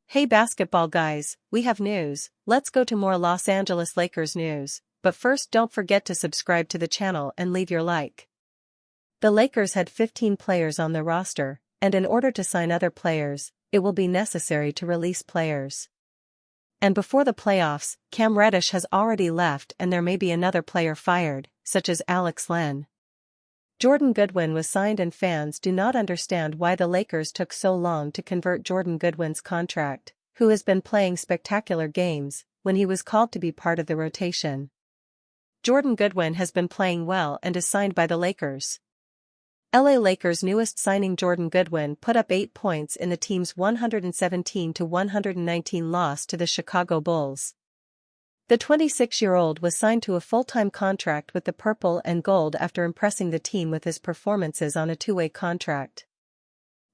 Hey basketball guys, we have news. Let's go to more Los Angeles Lakers news, but first don't forget to subscribe to the channel and leave your like. The Lakers had 15 players on their roster, and in order to sign other players, it will be necessary to release players. And before the playoffs, Cam Reddish has already left and there may be another player fired, such as Alex Len. Jordan Goodwin was signed and fans do not understand why the Lakers took so long to convert Jordan Goodwin's contract, who has been playing spectacular games, when he was called to be part of the rotation. Jordan Goodwin has been playing well and is signed by the Lakers. LA Lakers' newest signing Jordan Goodwin put up 8 points in the team's 117-119 loss to the Chicago Bulls. The 26-year-old was signed to a full-time contract with the Purple and Gold after impressing the team with his performances on a two-way contract.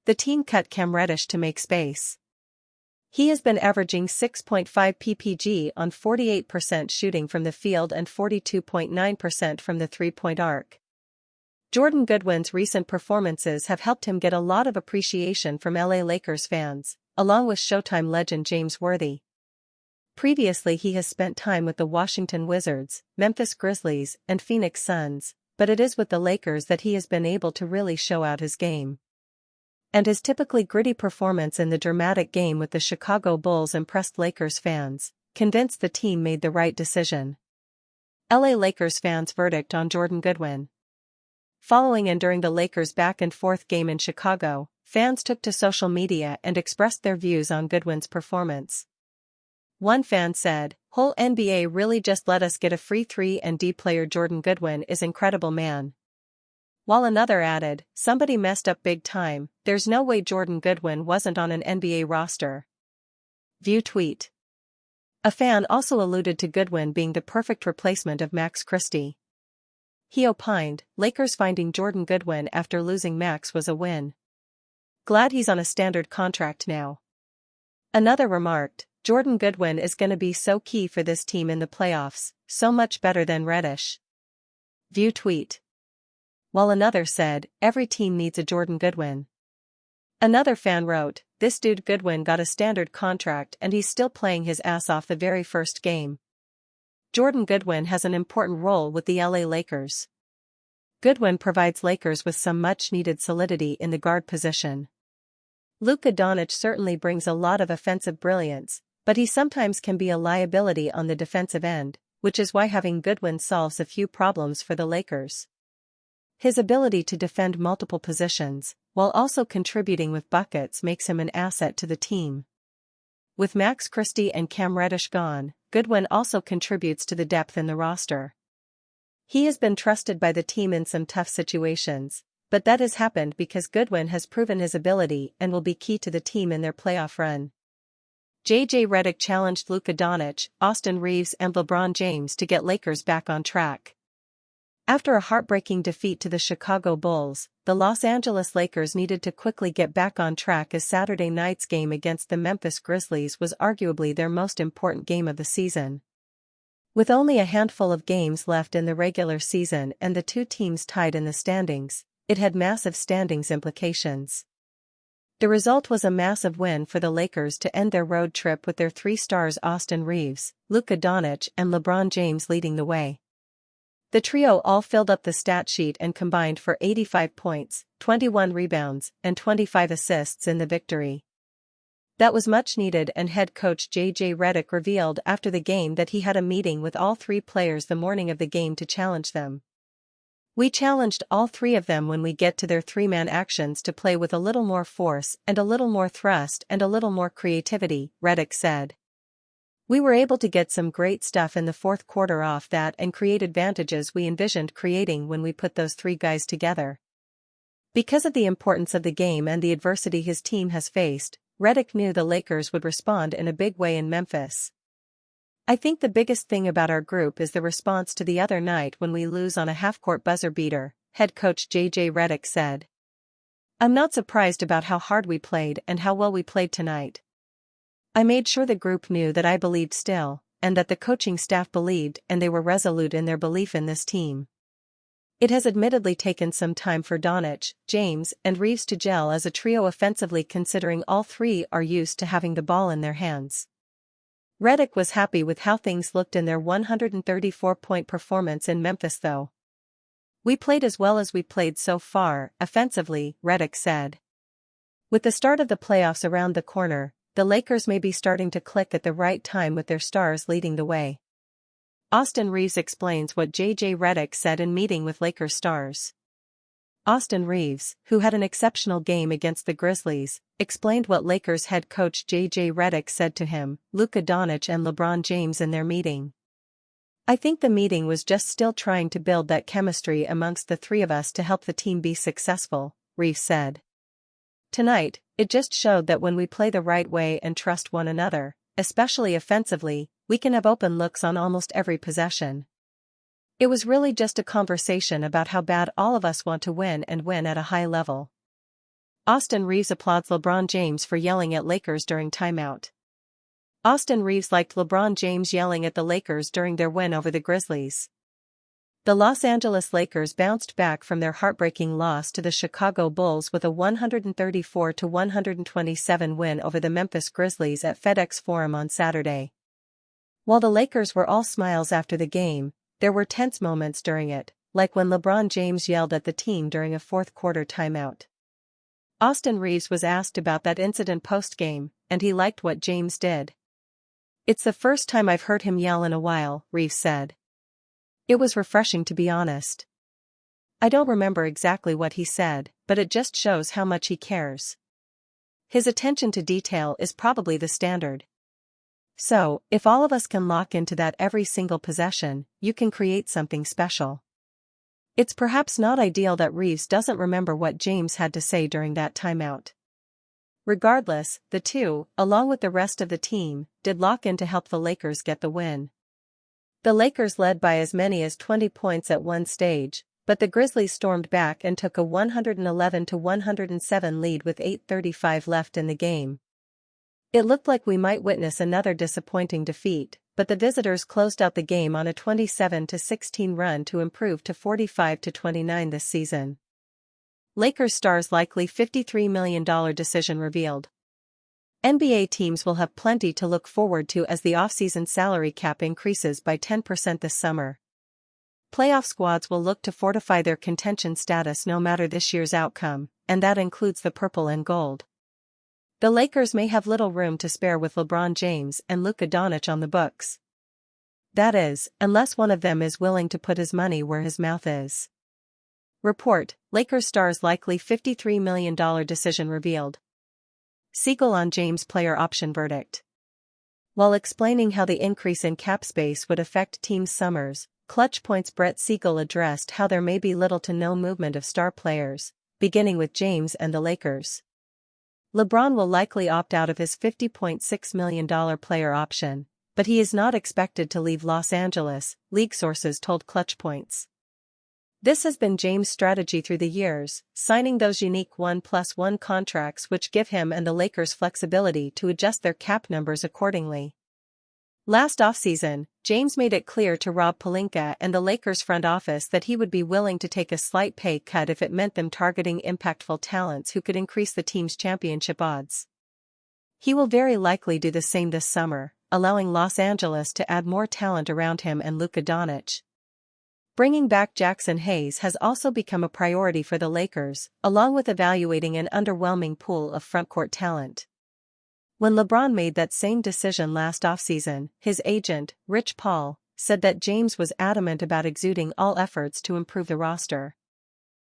The team cut Cam Reddish to make space. He has been averaging 6.5 ppg on 48% shooting from the field and 42.9% from the three-point arc. Jordan Goodwin's recent performances have helped him get a lot of appreciation from LA Lakers fans, along with Showtime legend James Worthy. Previously he has spent time with the Washington Wizards, Memphis Grizzlies, and Phoenix Suns, but it is with the Lakers that he has been able to really show out his game. And his typically gritty performance in the dramatic game with the Chicago Bulls impressed Lakers fans, convinced the team made the right decision. LA Lakers fans' verdict on Jordan Goodwin. Following and during the Lakers' back-and-forth game in Chicago, fans took to social media and expressed their views on Goodwin's performance. One fan said, "Whole NBA really just let us get a free 3-and-D player. Jordan Goodwin is incredible, man." While another added, "Somebody messed up big time, there's no way Jordan Goodwin wasn't on an NBA roster." View tweet. A fan also alluded to Goodwin being the perfect replacement of Max Christie. He opined, "Lakers finding Jordan Goodwin after losing Max was a win. Glad he's on a standard contract now." Another remarked, "Jordan Goodwin is gonna be so key for this team in the playoffs, so much better than Reddish." View tweet. While another said, "Every team needs a Jordan Goodwin." Another fan wrote, "This dude Goodwin got a standard contract and he's still playing his ass off the very first game." Jordan Goodwin has an important role with the LA Lakers. Goodwin provides Lakers with some much-needed solidity in the guard position. Luka Doncic certainly brings a lot of offensive brilliance, but he sometimes can be a liability on the defensive end, which is why having Goodwin solves a few problems for the Lakers. His ability to defend multiple positions, while also contributing with buckets, makes him an asset to the team. With Max Christie and Cam Reddish gone, Goodwin also contributes to the depth in the roster. He has been trusted by the team in some tough situations, but that has happened because Goodwin has proven his ability and will be key to the team in their playoff run. JJ Redick challenged Luka Doncic, Austin Reeves and LeBron James to get Lakers back on track. After a heartbreaking defeat to the Chicago Bulls, the Los Angeles Lakers needed to quickly get back on track as Saturday night's game against the Memphis Grizzlies was arguably their most important game of the season. With only a handful of games left in the regular season and the two teams tied in the standings, it had massive standings implications. The result was a massive win for the Lakers to end their road trip with their three stars Austin Reeves, Luka Doncic and LeBron James leading the way. The trio all filled up the stat sheet and combined for 85 points, 21 rebounds, and 25 assists in the victory. That was much needed, and head coach JJ Redick revealed after the game that he had a meeting with all three players the morning of the game to challenge them. "We challenged all three of them when we get to their three-man actions to play with a little more force and a little more thrust and a little more creativity," Redick said. "We were able to get some great stuff in the fourth quarter off that and create advantages we envisioned creating when we put those three guys together." Because of the importance of the game and the adversity his team has faced, Redick knew the Lakers would respond in a big way in Memphis. "I think the biggest thing about our group is the response to the other night when we lose on a half-court buzzer beater," head coach JJ Redick said. "I'm not surprised about how hard we played and how well we played tonight. I made sure the group knew that I believed still, and that the coaching staff believed, and they were resolute in their belief in this team. It has admittedly taken some time for Doncic, James, and Reeves to gel as a trio offensively, considering all three are used to having the ball in their hands. Redick was happy with how things looked in their 134-point performance in Memphis though. "We played as well as we played so far, offensively," Redick said. With the start of the playoffs around the corner, the Lakers may be starting to click at the right time with their stars leading the way. Austin Reeves explains what J.J. Redick said in meeting with Lakers stars. Austin Reeves, who had an exceptional game against the Grizzlies, explained what Lakers head coach J.J. Redick said to him, Luka Doncic and LeBron James in their meeting. "I think the meeting was just still trying to build that chemistry amongst the three of us to help the team be successful," Reeves said. "Tonight, it just showed that when we play the right way and trust one another, especially offensively, we can have open looks on almost every possession. It was really just a conversation about how bad all of us want to win and win at a high level." Austin Reeves applauds LeBron James for yelling at Lakers during timeout. Austin Reeves liked LeBron James yelling at the Lakers during their win over the Grizzlies. The Los Angeles Lakers bounced back from their heartbreaking loss to the Chicago Bulls with a 134-127 win over the Memphis Grizzlies at FedEx Forum on Saturday. While the Lakers were all smiles after the game, there were tense moments during it, like when LeBron James yelled at the team during a fourth-quarter timeout. Austin Reeves was asked about that incident post-game, and he liked what James did. "It's the first time I've heard him yell in a while," Reeves said. "It was refreshing, to be honest. I don't remember exactly what he said, but it just shows how much he cares. His attention to detail is probably the standard. So, if all of us can lock into that every single possession, you can create something special." It's perhaps not ideal that Reeves doesn't remember what James had to say during that timeout. Regardless, the two, along with the rest of the team, did lock in to help the Lakers get the win. The Lakers led by as many as 20 points at one stage, but the Grizzlies stormed back and took a 111-107 lead with 8:35 left in the game. It looked like we might witness another disappointing defeat, but the visitors closed out the game on a 27-16 run to improve to 45-29 this season. Lakers stars likely $53 million decision revealed. NBA teams will have plenty to look forward to as the offseason salary cap increases by 10% this summer. Playoff squads will look to fortify their contention status no matter this year's outcome, and that includes the purple and gold. The Lakers may have little room to spare with LeBron James and Luka Doncic on the books. That is, unless one of them is willing to put his money where his mouth is. Report: Lakers stars likely $53 million decision revealed. Siegel on James player option verdict. While explaining how the increase in cap space would affect teams' summers, Clutch Point's Brett Siegel addressed how there may be little to no movement of star players, beginning with James and the Lakers. LeBron will likely opt out of his $50.6 million player option, but he is not expected to leave Los Angeles, league sources told Clutch Points. This has been James' strategy through the years, signing those unique 1+1 contracts which give him and the Lakers flexibility to adjust their cap numbers accordingly. Last offseason, James made it clear to Rob Pelinka and the Lakers front office that he would be willing to take a slight pay cut if it meant them targeting impactful talents who could increase the team's championship odds. He will very likely do the same this summer, allowing Los Angeles to add more talent around him and Luka Doncic. Bringing back Jackson Hayes has also become a priority for the Lakers, along with evaluating an underwhelming pool of frontcourt talent. When LeBron made that same decision last offseason, his agent, Rich Paul, said that James was adamant about exuding all efforts to improve the roster.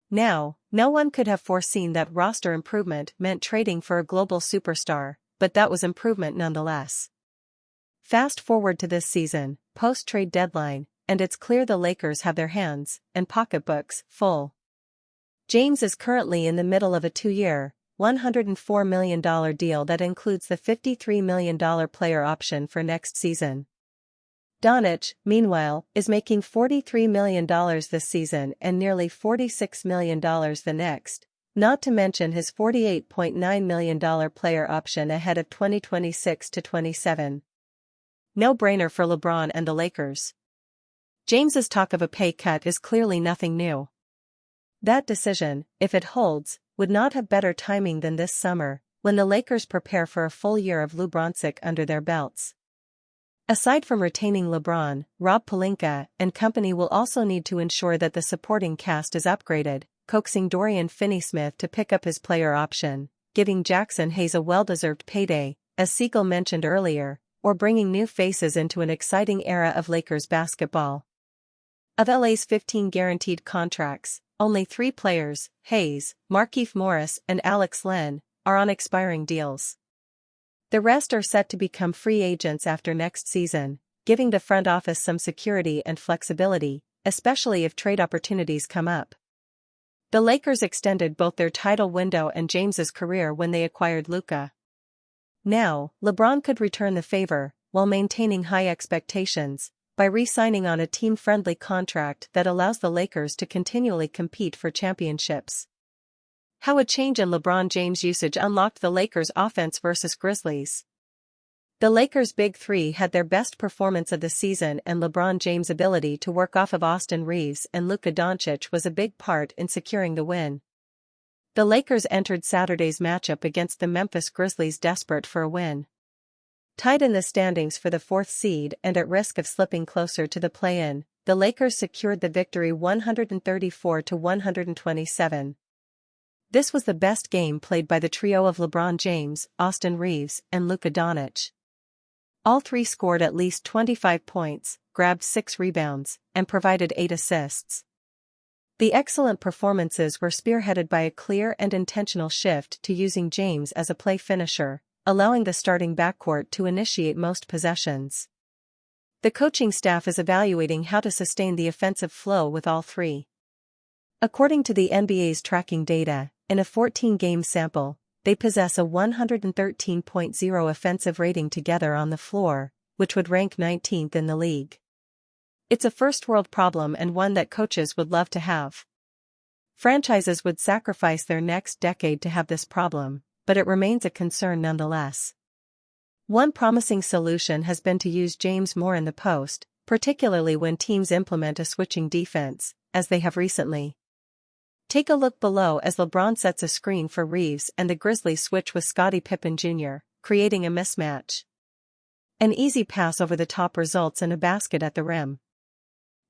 Now, no one could have foreseen that roster improvement meant trading for a global superstar, but that was improvement nonetheless. Fast forward to this season, post-trade deadline, and it's clear the Lakers have their hands and pocketbooks full. James is currently in the middle of a 2-year, $104 million deal that includes the $53 million player option for next season. Doncic, meanwhile, is making $43 million this season and nearly $46 million the next, not to mention his $48.9 million player option ahead of 2026-27. No-brainer for LeBron and the Lakers. James's talk of a pay cut is clearly nothing new. That decision, if it holds, would not have better timing than this summer, when the Lakers prepare for a full year of Lou Bronczyk under their belts. Aside from retaining LeBron, Rob Pelinka and company will also need to ensure that the supporting cast is upgraded, coaxing Dorian Finney-Smith to pick up his player option, giving Jackson Hayes a well-deserved payday, as Siegel mentioned earlier, or bringing new faces into an exciting era of Lakers basketball. Of LA's 15 guaranteed contracts, only 3 players, Hayes, Markieff Morris and Alex Len, are on expiring deals. The rest are set to become free agents after next season, giving the front office some security and flexibility, especially if trade opportunities come up. The Lakers extended both their title window and James's career when they acquired Luka. Now, LeBron could return the favor, while maintaining high expectations, by re-signing on a team-friendly contract that allows the Lakers to continually compete for championships. How a change in LeBron James' usage unlocked the Lakers' offense versus Grizzlies. The Lakers' Big Three had their best performance of the season, and LeBron James' ability to work off of Austin Reeves and Luka Doncic was a big part in securing the win. The Lakers entered Saturday's matchup against the Memphis Grizzlies desperate for a win. Tied in the standings for the 4th seed and at risk of slipping closer to the play-in, the Lakers secured the victory 134-127. This was the best game played by the trio of LeBron James, Austin Reeves, and Luka Doncic. All 3 scored at least 25 points, grabbed 6 rebounds, and provided 8 assists. The excellent performances were spearheaded by a clear and intentional shift to using James as a play finisher, allowing the starting backcourt to initiate most possessions. The coaching staff is evaluating how to sustain the offensive flow with all 3. According to the NBA's tracking data, in a 14-game sample, they possess a 113.0 offensive rating together on the floor, which would rank 19th in the league. It's a first-world problem and one that coaches would love to have. Franchises would sacrifice their next decade to have this problem, but it remains a concern nonetheless. One promising solution has been to use James more in the post, particularly when teams implement a switching defense, as they have recently. Take a look below as LeBron sets a screen for Reeves and the Grizzlies switch with Scottie Pippen Jr., creating a mismatch. An easy pass over the top results in a basket at the rim.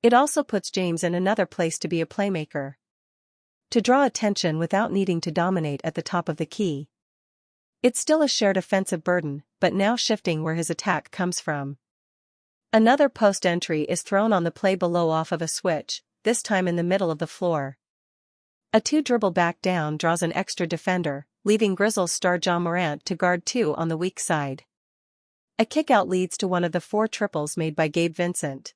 It also puts James in another place to be a playmaker. To draw attention without needing to dominate at the top of the key. It's still a shared offensive burden, but now shifting where his attack comes from. Another post entry is thrown on the play below off of a switch, this time in the middle of the floor. A 2-dribble back down draws an extra defender, leaving Grizzlies star Ja Morant to guard 2 on the weak side. A kick-out leads to one of the 4 triples made by Gabe Vincent.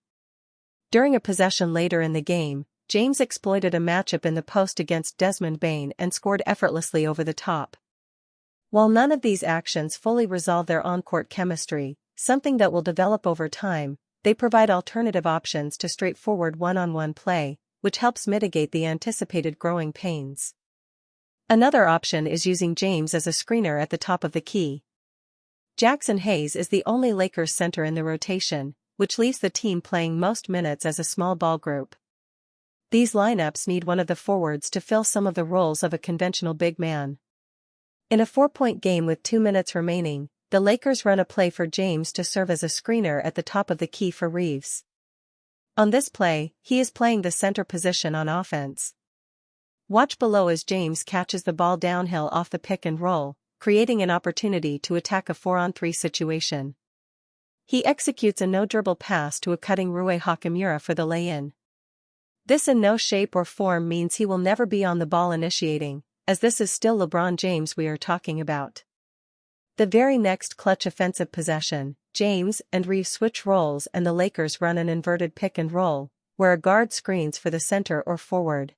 During a possession later in the game, James exploited a matchup in the post against Desmond Bane and scored effortlessly over the top. While none of these actions fully resolve their on-court chemistry, something that will develop over time, they provide alternative options to straightforward one-on-one play, which helps mitigate the anticipated growing pains. Another option is using James as a screener at the top of the key. Jackson Hayes is the only Lakers center in the rotation, which leaves the team playing most minutes as a small ball group. These lineups need one of the forwards to fill some of the roles of a conventional big man. In a 4-point game with 2 minutes remaining, the Lakers run a play for James to serve as a screener at the top of the key for Reeves. On this play, he is playing the center position on offense. Watch below as James catches the ball downhill off the pick and roll, creating an opportunity to attack a 4-on-3 situation. He executes a no-dribble pass to a cutting Rui Hachimura for the lay-in. This in no shape or form means he will never be on the ball initiating, as this is still LeBron James we are talking about. The very next clutch offensive possession, James and Reeves switch roles and the Lakers run an inverted pick and roll, where a guard screens for the center or forward.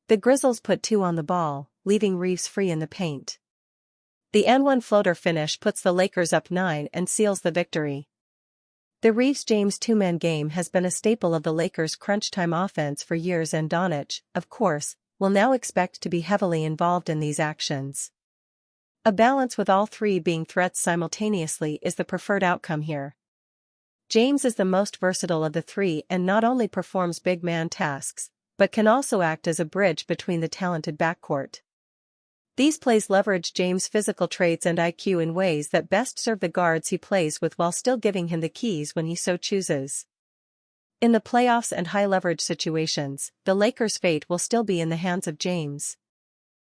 The Grizzlies put 2 on the ball, leaving Reeves free in the paint. The N1 floater finish puts the Lakers up 9 and seals the victory. The Reeves-James 2-man game has been a staple of the Lakers' crunch-time offense for years, and Doncic, of course, will now expect to be heavily involved in these actions. A balance with all 3 being threats simultaneously is the preferred outcome here. James is the most versatile of the 3 and not only performs big man tasks, but can also act as a bridge between the talented backcourt. These plays leverage James' physical traits and IQ in ways that best serve the guards he plays with while still giving him the keys when he so chooses. In the playoffs and high-leverage situations, the Lakers' fate will still be in the hands of James.